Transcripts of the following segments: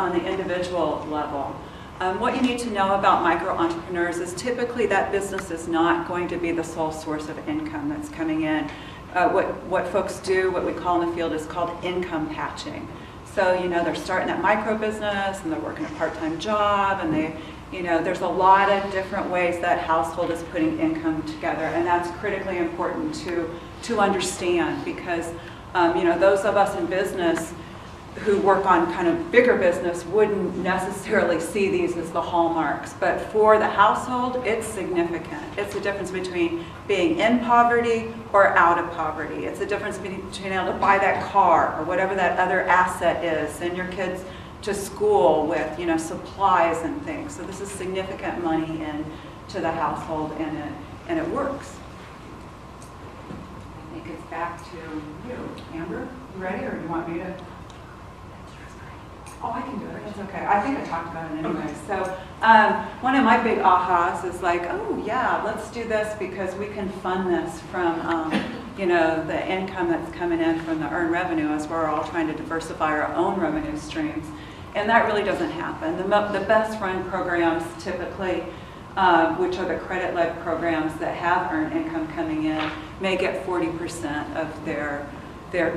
on the individual level. What you need to know about micro-entrepreneurs is typically that business is not going to be the sole source of income that's coming in. What folks do, what we call in the field, is called income patching. So, they're starting that micro business and they're working a part-time job, and there's a lot of different ways that household is putting income together, and that's critically important to understand, because those of us in business who work on kind of bigger business wouldn't necessarily see these as the hallmarks, but for the household, it's significant. It's the difference between being in poverty or out of poverty. It's the difference between being able to buy that car or whatever that other asset is, send your kids to school with, supplies and things. So this is significant money into the household, and it works. I think it's back to you. Amber, you ready, or do you want me to? Oh, I can do it. It's okay. I think I talked about it anyway. Okay. So one of my big ahas is like, oh yeah, let's do this because we can fund this from the income that's coming in from the earned revenue, as we're all trying to diversify our own revenue streams. And that really doesn't happen. The best run programs typically, which are the credit-led programs that have earned income coming in, may get 40% of their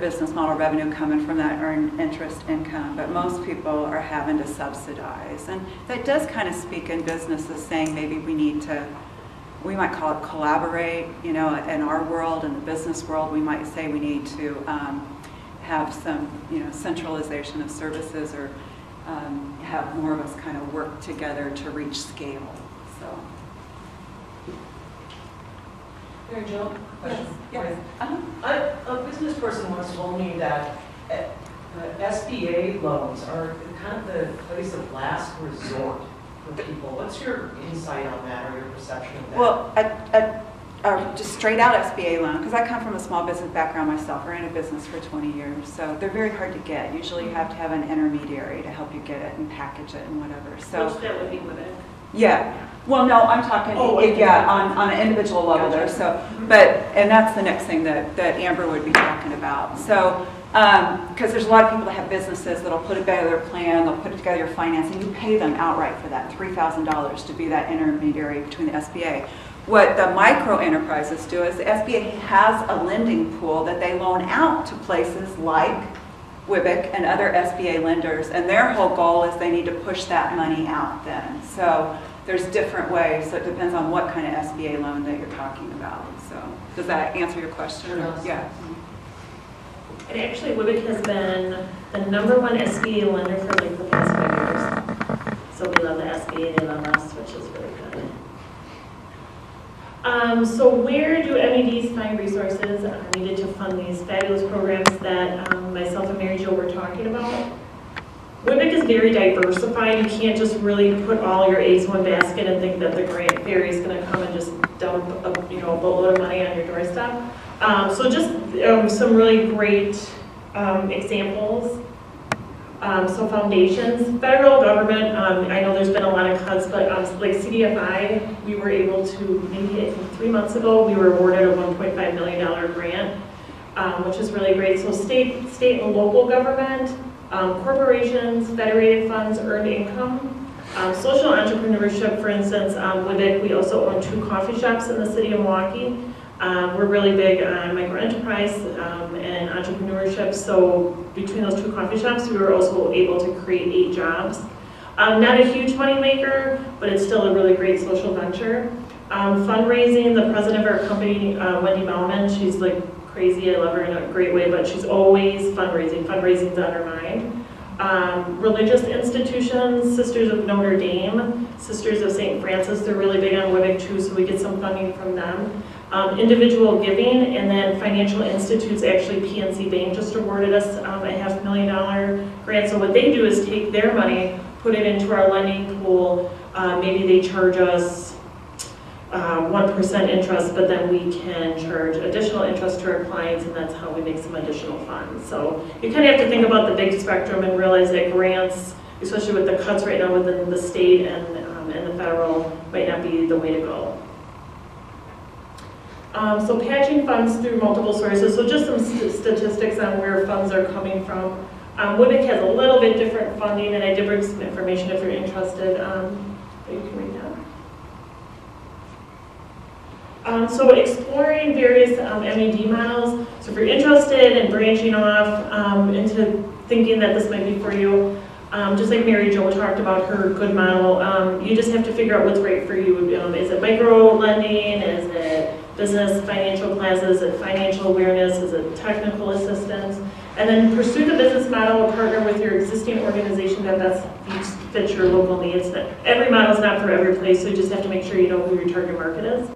business model revenue coming from that earned interest income, but most people are having to subsidize. And that does kind of speak in business as saying maybe we might call it collaborate, in our world, in the business world, we might say we need to have some, centralization of services, or have more of us kind of work together to reach scale, so. Mary Jo, question? Yes. A business person once told me that SBA loans are kind of the place of last resort for people. What's your insight on that, or your perception of that? Well, just straight out SBA loan, because I come from a small business background myself. I ran a business for 20 years, so they're very hard to get. Usually you have to have an intermediary to help you get it and package it and whatever. So which that would be with it. Yeah. Well, no, I'm talking, on an individual level there. So, and that's the next thing that Amber would be talking about. So, because there's a lot of people that have businesses that'll put together their plan, they'll put together your financing, you pay them outright for that, $3,000 to be that intermediary between the SBA. What the micro enterprises do is the SBA has a lending pool that they loan out to places like WIBIC and other SBA lenders, and their whole goal is they need to push that money out then. So there's different ways, so it depends on what kind of SBA loan that you're talking about. So does that answer your question? Yeah. And actually, WIBIC has been the #1 SBA lender for like the past 5 years. So we love the SBA, they love us, which is really good. So where do MEDs find resources needed to fund these fabulous programs that myself and Mary Jo were talking about? WIBIC is very diversified. You can't just really put all your eggs in one basket and think that the grant fairy is going to come and just dump a boatload of money on your doorstep. So just some really great examples. So foundations, federal government, I know there's been a lot of cuts, but like CDFI, we were able to, maybe I think 3 months ago, we were awarded a $1.5 million grant, which is really great. So state and local government, corporations, federated funds, earned income, social entrepreneurship, for instance, WIBIC, we also own 2 coffee shops in the city of Milwaukee. We're really big on micro-enterprise and entrepreneurship, so between those 2 coffee shops, we were also able to create 8 jobs. Not a huge money maker, but it's still a really great social venture. Fundraising, the president of our company, Wendy Bauman, she's like crazy, I love her in a great way, but she's always fundraising. Fundraising's on her mind. Religious institutions, Sisters of Notre Dame, Sisters of St. Francis, they're really big on WIBIC too, so we get some funding from them. Individual giving, and then financial institutes, actually PNC Bank just awarded us a $500,000 grant. So what they do is take their money, put it into our lending pool, maybe they charge us 1% interest, but then we can charge additional interest to our clients, and that's how we make some additional funds. So you kind of have to think about the big spectrum and realize that grants, especially with the cuts right now within the state and the federal, might not be the way to go. So patching funds through multiple sources. So just some statistics on where funds are coming from. WIBIC has a little bit different funding, and I did bring some information if you're interested. You can read that. So exploring various MED models. So if you're interested in branching off into thinking that this might be for you, just like Mary Jo talked about her good model, you just have to figure out what's right for you. Is it micro lending? Is it business financial classes? Is it financial awareness? Is it technical assistance? And then pursue the business model or partner with your existing organization that best fits your local needs. Every model is not for every place, so you just have to make sure you know who your target market is.